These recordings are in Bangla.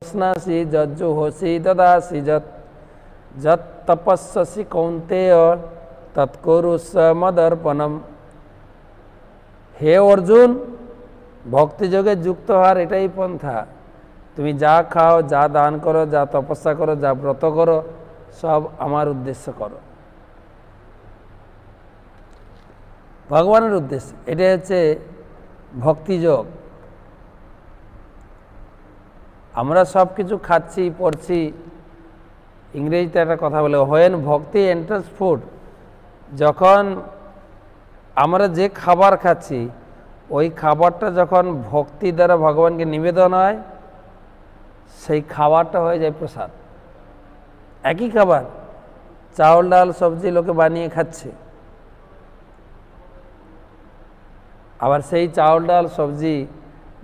স্নাসি যজ্জুহসি দদাসি যৎ যৎ তপস্যসি কৌন্তেয় তৎকুরুষ মদর্পণম। হে অর্জুন, ভক্তিযোগে যুক্ত হওয়ার এটাই পন্থা। তুমি যা খাও, যা দান করো, যা তপস্যা করো, যা ব্রত করো, সব আমার উদ্দেশ্য করো, ভগবানের উদ্দেশ্য। এটাই হচ্ছে ভক্তিযোগ। আমরা সব কিছু খাচ্ছি, পড়ছি, ইংরেজিতে একটা কথা বলে হোয়েন ভক্তি এন্টার্স ফুড। যখন আমরা যে খাবার খাচ্ছি, ওই খাবারটা যখন ভক্তি দ্বারা ভগবানকে নিবেদন হয়, সেই খাবারটা হয়ে যায় প্রসাদ। একই খাবার, চাউল ডাল সবজি লোকে বানিয়ে খাচ্ছে, আবার সেই চাউল ডাল সবজি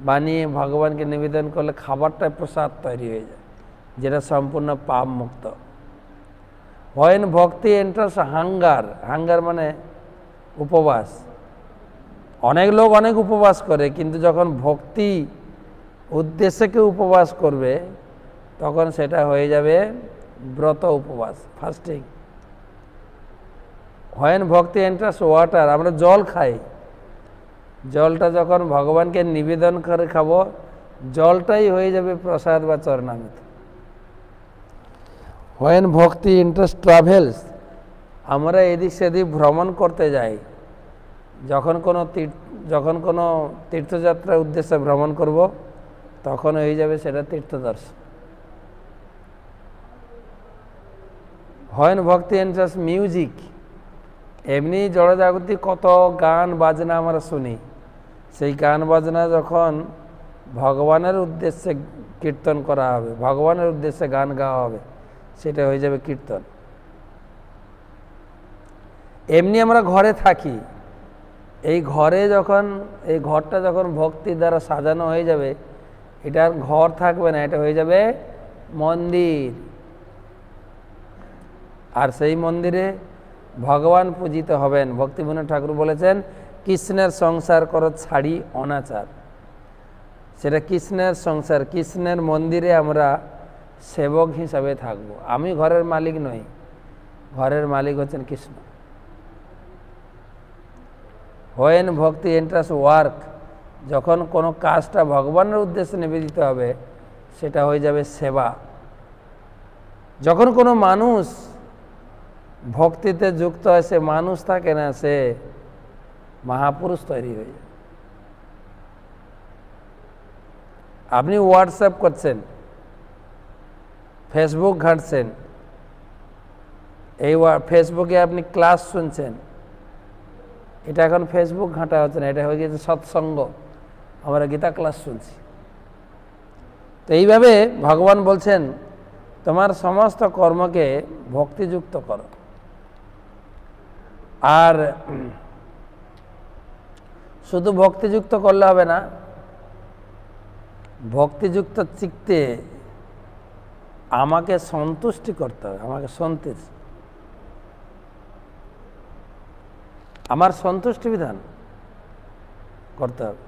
বানিয়ে ভগবানকে নিবেদন করলে খাবারটা প্রসাদ তৈরি হয়ে যায়, যেটা সম্পূর্ণ পাপ মুক্ত। হোয়েন ভক্তি এন্টার্স হাঙ্গার, হাঙ্গার মানে উপবাস। অনেক লোক অনেক উপবাস করে, কিন্তু যখন ভক্তি উদ্দেশ্যে কেউ উপবাস করবে, তখন সেটা হয়ে যাবে ব্রত উপবাস, ফাস্টিং। হোয়েন ভক্তি এন্টার্স ওয়াটার, আমরা জল খাই, জলটা যখন ভগবানকে নিবেদন করে খাবো, জলটাই হয়ে যাবে প্রসাদ বা চরণামৃত। হোয়েন ভক্তি ইন্টারেস্ট ট্রাভেলস, আমরা এদিক সেদিক ভ্রমণ করতে যাই, যখন কোনো তীর্থযাত্রার উদ্দেশ্যে ভ্রমণ করব, তখন হয়ে যাবে সেটা তীর্থদর্শন। হোয়েন ভক্তি ইন্টারেস্ট মিউজিক, এমনি জড়জাগতিক কত গান বাজনা আমরা শুনি, সেই গান বাজনা যখন ভগবানের উদ্দেশ্যে কীর্তন করা হবে, ভগবানের উদ্দেশ্যে গান গাওয়া হবে, সেটা হয়ে যাবে কীর্তন। এমনি আমরা ঘরে থাকি, এই ঘরটা যখন ভক্তি দ্বারা সাজানো হয়ে যাবে, এটা আর ঘর থাকবে না, এটা হয়ে যাবে মন্দির। আর সেই মন্দিরে ভগবান পূজিত হবেন। ভক্তিবিনোদ ঠাকুর বলেছেন, কৃষ্ণের সংসার করো ছাড়ি অনাচার। সেটা কৃষ্ণের সংসার, কৃষ্ণের মন্দিরে আমরা সেবক হিসাবে থাকব। আমি ঘরের মালিক নই, ঘরের মালিক হচ্ছেন কৃষ্ণ। হোয়েন ভক্তি এন্টার্স ওয়ার্ক, যখন কোনো কাজটা ভগবানের উদ্দেশ্যে নিবেদিত হবে, সেটা হয়ে যাবে সেবা। যখন কোনো মানুষ ভক্তিতে যুক্ত হয়, সে মানুষ থাকে না, সে মহাপুরুষ তৈরি হয়ে যায়। আপনি হোয়াটসঅ্যাপ করছেন, ফেসবুক ঘাঁটছেন, এই ফেসবুকে আপনি ক্লাস শুনছেন, এটা এখন ফেসবুক ঘাঁটা হচ্ছে না, এটা হয়ে গেছে সৎসঙ্গ। আমরা গীতা ক্লাস শুনছি। তো এইভাবে ভগবান বলছেন, তোমার সমস্ত কর্মকে ভক্তিযুক্ত করো। আর শুধু ভক্তিযুক্ত করলে হবে না, ভক্তিযুক্ত চিত্তে আমাকে সন্তুষ্টি করতে হবে, আমাকে সন্তুষ্ট, আমার সন্তুষ্টি বিধান করতে হবে।